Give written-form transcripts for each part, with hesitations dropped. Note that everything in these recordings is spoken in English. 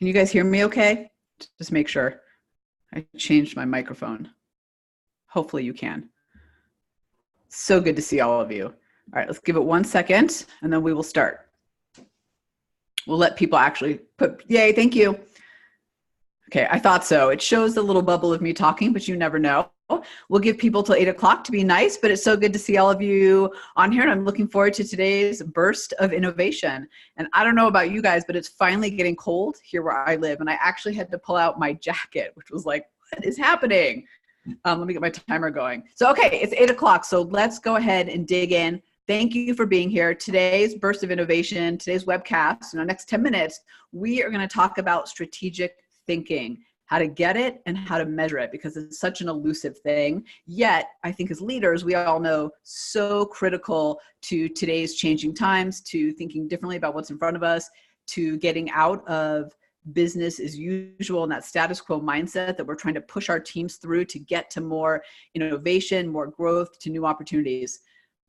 Can you guys hear me okay? Just make sure. I changed my microphone. Hopefully you can. So good to see all of you. All right, let's give it 1 second and then we will start. We'll let people actually put, yay, thank you. Okay, I thought so. It shows the little bubble of me talking, but you never know. We'll give people till 8 o'clock to be nice, but it's so good to see all of you on here, and I'm looking forward to today's burst of innovation. And I don't know about you guys, but it's finally getting cold here where I live, and I actually had to pull out my jacket, which was like, what is happening? Let me get my timer going. So, okay, it's 8 o'clock, so let's go ahead and dig in. Thank you for being here. Today's burst of innovation, today's webcast, in the next 10 minutes, we are going to talk about strategic thinking, how to get it and how to measure it, because it's such an elusive thing. Yet, I think as leaders, we all know so critical to today's changing times, to thinking differently about what's in front of us, to getting out of business as usual and that status quo mindset that we're trying to push our teams through to get to more innovation, more growth, to new opportunities.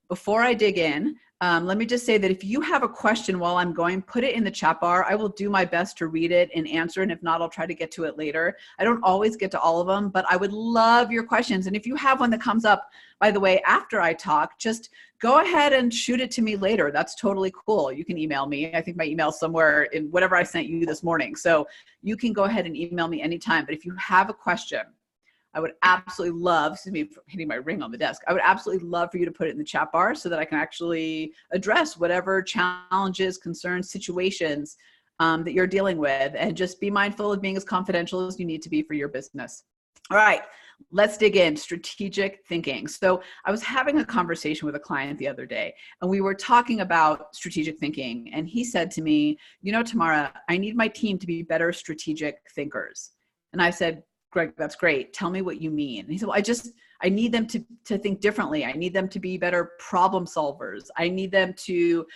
Before I dig in, let me just say that if you have a question while I'm going, put it in the chat bar. I will do my best to read it and answer, and if not, I'll try to get to it later. I don't always get to all of them, but I would love your questions. And if you have one that comes up, by the way, after I talk, just go ahead and shoot it to me later. That's totally cool. You can email me. I think my email's somewhere in whatever I sent you this morning. So you can go ahead and email me anytime. But if you have a question, I would absolutely love, excuse me for hitting my ring on the desk, I would absolutely love for you to put it in the chat bar so that I can actually address whatever challenges, concerns, situations that you're dealing with, and just be mindful of being as confidential as you need to be for your business. All right, let's dig in. Strategic thinking. So I was having a conversation with a client the other day, and we were talking about strategic thinking, and he said to me, you know, Tamara, I need my team to be better strategic thinkers. And I said, Greg, that's great. Tell me what you mean. And he said, well, I need them to think differently. I need them to be better problem solvers. I need them to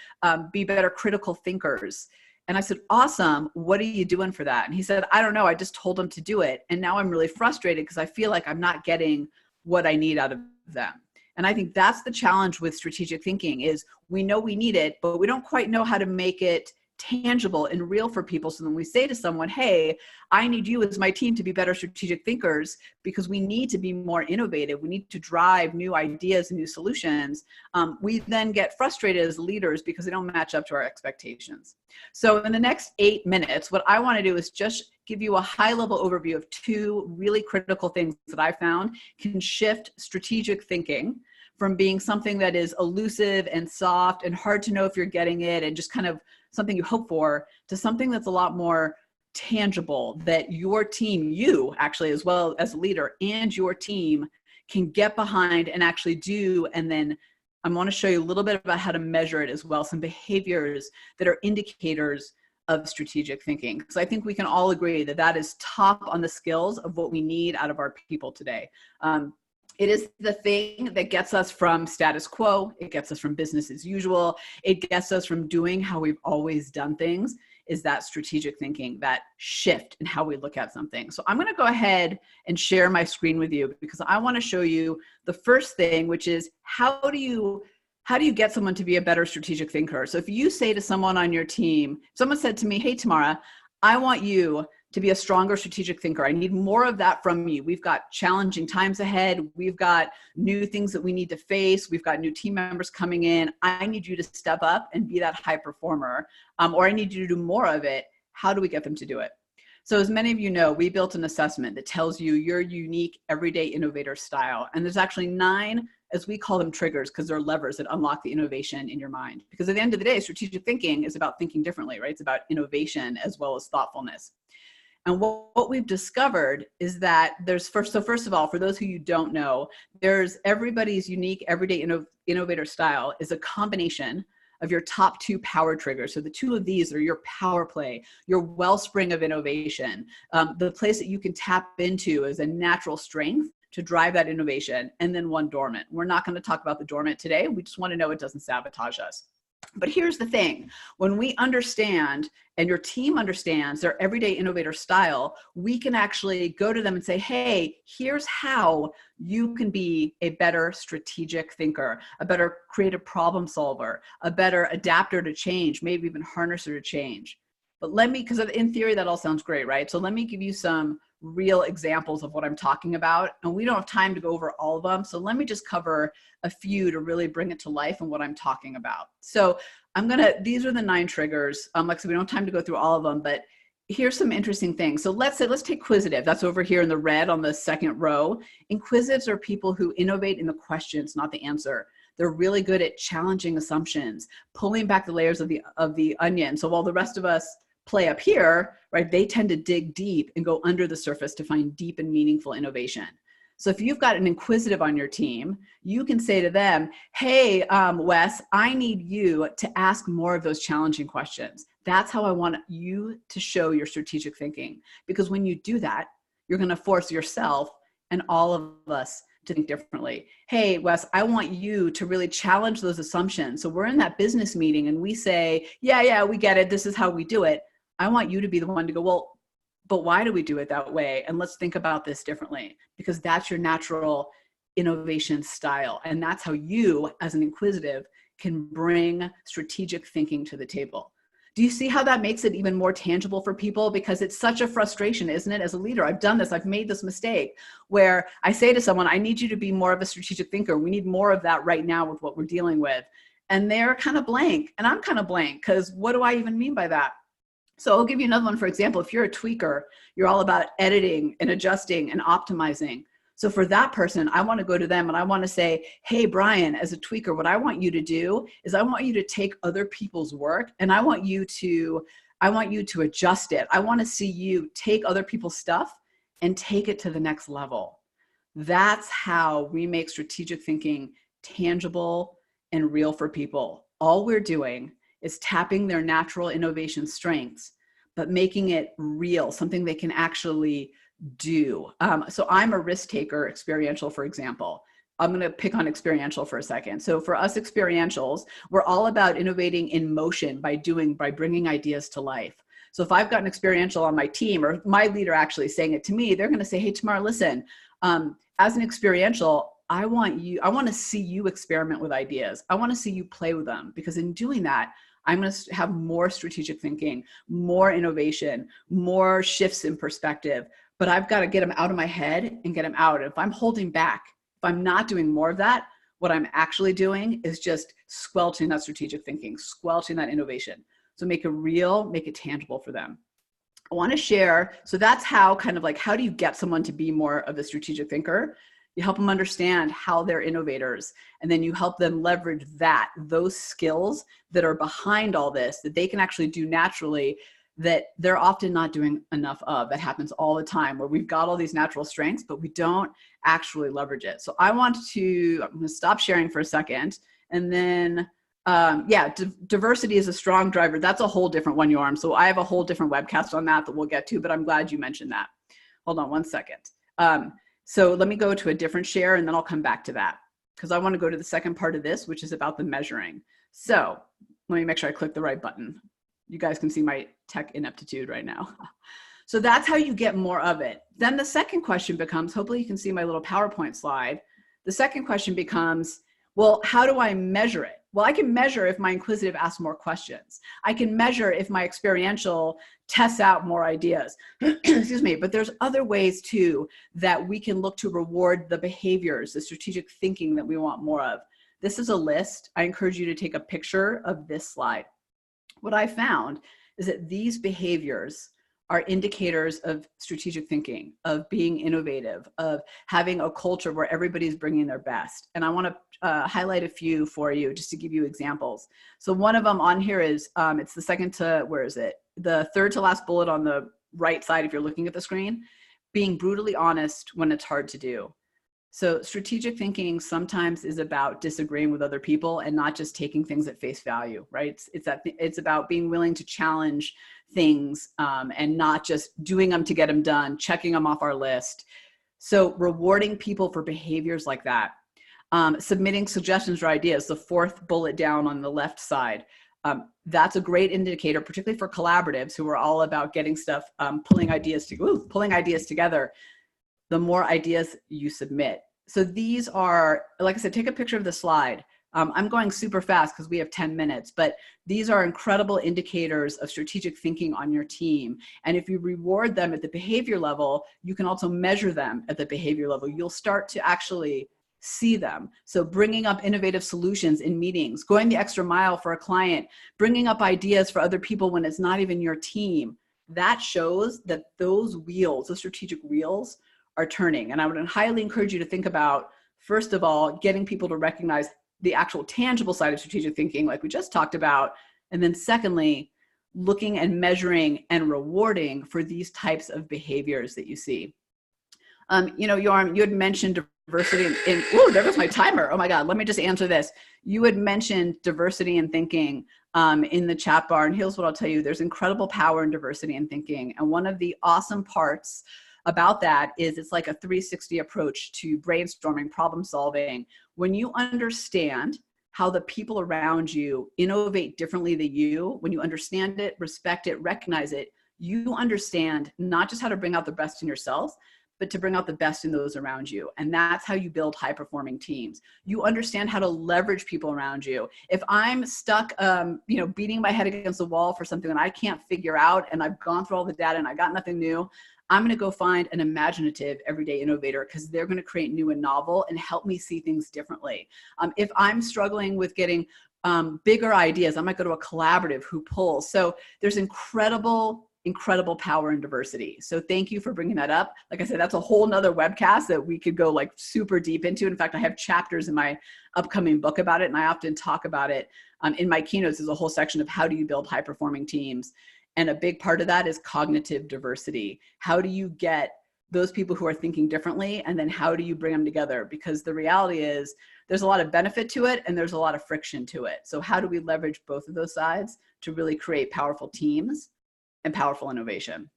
be better critical thinkers. And I said, awesome. What are you doing for that? And he said, I don't know. I just told them to do it. And now I'm really frustrated because I feel like I'm not getting what I need out of them. And I think that's the challenge with strategic thinking is we know we need it, but we don't quite know how to make it tangible and real for people. So when we say to someone, hey, I need you as my team to be better strategic thinkers because we need to be more innovative. We need to drive new ideas and new solutions. We then get frustrated as leaders because they don't match up to our expectations. So in the next 8 minutes, what I want to do is just give you a high-level overview of 2 really critical things that I found can shift strategic thinking from being something that is elusive and soft and hard to know if you're getting it and just kind of something you hope for, to something that's a lot more tangible that your team, you actually as well as a leader and your team can get behind and actually do. And then I want to show you a little bit about how to measure it as well, some behaviors that are indicators of strategic thinking. So I think we can all agree that that is top on the skills of what we need out of our people today. It is the thing that gets us from status quo. It gets us from business as usual. It gets us from doing how we've always done things, is that strategic thinking, that shift in how we look at something. So I'm going to go ahead and share my screen with you because I want to show you the first thing, which is how do you get someone to be a better strategic thinker? So if you say to someone on your team, someone said to me, hey, Tamara, I want you to be a stronger strategic thinker. I need more of that from you. We've got challenging times ahead. We've got new things that we need to face. We've got new team members coming in. I need you to step up and be that high performer, or I need you to do more of it. How do we get them to do it? So as many of you know, we built an assessment that tells you your unique everyday innovator style. And there's actually 9, as we call them, triggers, because they're levers that unlock the innovation in your mind. Because at the end of the day, strategic thinking is about thinking differently, right? It's about innovation as well as thoughtfulness. And what we've discovered is that there's first of all, for those who you don't know, there's everybody's unique everyday innovator style is a combination of your top 2 power triggers. So the 2 of these are your power play, your wellspring of innovation, the place that you can tap into as a natural strength to drive that innovation, and then 1 dormant. We're not going to talk about the dormant today. We just want to know it doesn't sabotage us. But here's the thing, when we understand and your team understands their everyday innovator style, we can actually go to them and say, hey, here's how you can be a better strategic thinker, a better creative problem solver, a better adapter to change, maybe even harnesser to change. But let me, because in theory, that all sounds great, right? So let me give you some real examples of what I'm talking about. And we don't have time to go over all of them. So let me just cover a few to really bring it to life and what I'm talking about. So these are the 9 triggers. Like I said, we don't have time to go through all of them, but here's some interesting things. So let's take inquisitive. That's over here in the red on the second row. Inquisitives are people who innovate in the questions, not the answer. They're really good at challenging assumptions, pulling back the layers of the onion. So while the rest of us play up here, right, they tend to dig deep and go under the surface to find deep and meaningful innovation. So if you've got an inquisitive on your team, you can say to them, hey, Wes, I need you to ask more of those challenging questions. That's how I want you to show your strategic thinking. Because when you do that, you're going to force yourself and all of us to think differently. Hey, Wes, I want you to really challenge those assumptions. So we're in that business meeting and we say, yeah, we get it. This is how we do it. I want you to be the one to go, well, but why do we do it that way? And let's think about this differently, because that's your natural innovation style. And that's how you, as an inquisitive, can bring strategic thinking to the table. Do you see how that makes it even more tangible for people? Because it's such a frustration, isn't it? As a leader, I've done this, I've made this mistake where I say to someone, I need you to be more of a strategic thinker. We need more of that right now with what we're dealing with. And they're kind of blank, and I'm kind of blank, because what do I even mean by that? So I'll give you another one. For example, if you're a tweaker, you're all about editing and adjusting and optimizing. So for that person, I want to go to them and I want to say, hey, Brian, as a tweaker, what I want you to do is I want you to take other people's work and I want you to adjust it. I want to see you take other people's stuff and take it to the next level. That's how we make strategic thinking tangible and real for people. All we're doing is tapping their natural innovation strengths, but making it real, something they can actually do. So I'm a risk taker, experiential, for example. I'm going to pick on experiential for a second. So for us experientials, we're all about innovating in motion by bringing ideas to life. So if I've got an experiential on my team, or my leader actually saying it to me, they're going to say, hey, Tamara, listen, as an experiential, I want to see you experiment with ideas. I want to see you play with them, because in doing that, I'm going to have more strategic thinking, more innovation, more shifts in perspective. But I've got to get them out of my head and get them out. If I'm holding back, if I'm not doing more of that, what I'm actually doing is just squelching that strategic thinking, squelching that innovation. So make it real, make it tangible for them. I want to share. So that's how how do you get someone to be more of a strategic thinker? You help them understand how they're innovators, and then you help them leverage those skills that are behind all this, that they can actually do naturally, that they're often not doing enough of. That happens all the time, where we've got all these natural strengths, but we don't actually leverage it. So I'm going to stop sharing for a second. And then, diversity is a strong driver. That's a whole different one, Yorm. So I have a whole different webcast on that we'll get to, but I'm glad you mentioned that. Hold on one second. So let me go to a different share and then I'll come back to that, because I want to go to the second part of this, which is about the measuring. So let me make sure I click the right button. You guys can see my tech ineptitude right now. So that's how you get more of it. Then the second question becomes, hopefully you can see my little PowerPoint slide. The second question becomes, well, how do I measure it? Well, I can measure if my inquisitive asks more questions. I can measure if my experiential tests out more ideas. Excuse me, but there's other ways too that we can look to reward the behaviors, the strategic thinking that we want more of. This is a list. I encourage you to take a picture of this slide. What I found is that these behaviors are indicators of strategic thinking, of being innovative, of having a culture where everybody's bringing their best. And I want to highlight a few for you just to give you examples. So one of them on here is, it's the second to, where is it? The third to last bullet on the right side if you're looking at the screen, being brutally honest when it's hard to do. So strategic thinking sometimes is about disagreeing with other people and not just taking things at face value, right? It's about being willing to challenge things and not just doing them to get them done, checking them off our list. So rewarding people for behaviors like that. Submitting suggestions or ideas, the fourth bullet down on the left side. That's a great indicator, particularly for collaboratives who are all about getting stuff, pulling ideas together. The more ideas you submit. So these are, like I said, take a picture of the slide. I'm going super fast because we have 10 minutes, but these are incredible indicators of strategic thinking on your team. And if you reward them at the behavior level, you can also measure them at the behavior level. You'll start to actually see them. So bringing up innovative solutions in meetings, going the extra mile for a client, bringing up ideas for other people when it's not even your team, that shows that those wheels, those strategic wheels, are turning. And I would highly encourage you to think about, first of all, getting people to recognize the actual tangible side of strategic thinking, like we just talked about. And then secondly, looking and measuring and rewarding for these types of behaviors that you see. Yoram, you had mentioned diversity oh, there goes my timer. Oh my God, let me just answer this. You had mentioned diversity in thinking in the chat bar. And here's what I'll tell you. There's incredible power in diversity in thinking. And one of the awesome parts about that is it's like a 360 approach to brainstorming, problem solving. When you understand how the people around you innovate differently than you, when you understand it, respect it, recognize it, you understand not just how to bring out the best in yourselves, but to bring out the best in those around you. And that's how you build high-performing teams. You understand how to leverage people around you. If I'm stuck, beating my head against the wall for something that I can't figure out, and I've gone through all the data and I got nothing new, I'm going to go find an imaginative everyday innovator because they're going to create new and novel and help me see things differently. If I'm struggling with getting bigger ideas, I might go to a collaborative who pulls. So there's incredible power in diversity. So thank you for bringing that up. Like I said, that's a whole nother webcast that we could go like super deep into. In fact, I have chapters in my upcoming book about it, and I often talk about it in my keynotes. There's a whole section of how do you build high-performing teams. And a big part of that is cognitive diversity. How do you get those people who are thinking differently, and then how do you bring them together? Because the reality is there's a lot of benefit to it and there's a lot of friction to it. So how do we leverage both of those sides to really create powerful teams and powerful innovation?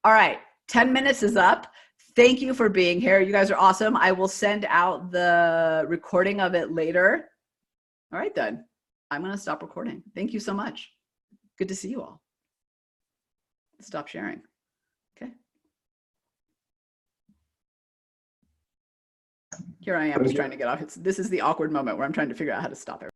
All right, 10 minutes is up. Thank you for being here. You guys are awesome. I will send out the recording of it later. All right, then. I'm going to stop recording. Thank you so much. Good to see you all. Stop sharing. Okay. Here I am just trying to get off. This is the awkward moment where I'm trying to figure out how to stop it.